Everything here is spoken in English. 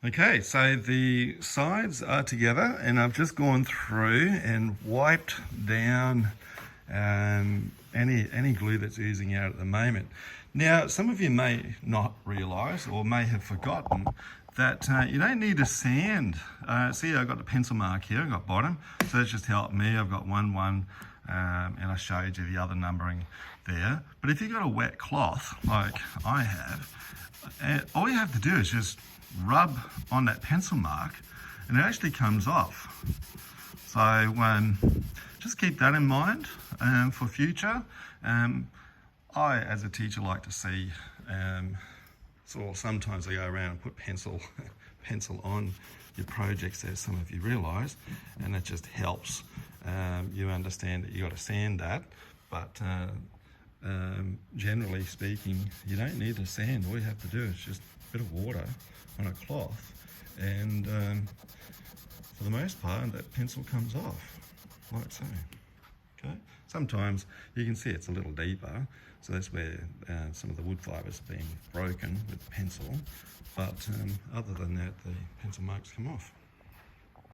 Okay, so the sides are together and I've just gone through and wiped down any glue that's oozing out at the moment. Now, some of you may not realise or may have forgotten that you don't need to sand. See, I've got the pencil mark here, I've got bottom, so that's just helped me. I've got 1, 1, and I showed you the other numbering there. But if you've got a wet cloth, like I have, all you have to do is just rub on that pencil mark and it actually comes off. So just keep that in mind for future. I, as a teacher, like to see, so sometimes I go around and put pencil on your projects, as some of you realise, and it just helps you understand that you got to sand that, but generally speaking, you don't need to sand. All you have to do is just a bit of water on a cloth, and for the most part, that pencil comes off, like so. Okay. Sometimes you can see it's a little deeper, so that's where some of the wood fibres are being broken with the pencil, but other than that, the pencil marks come off.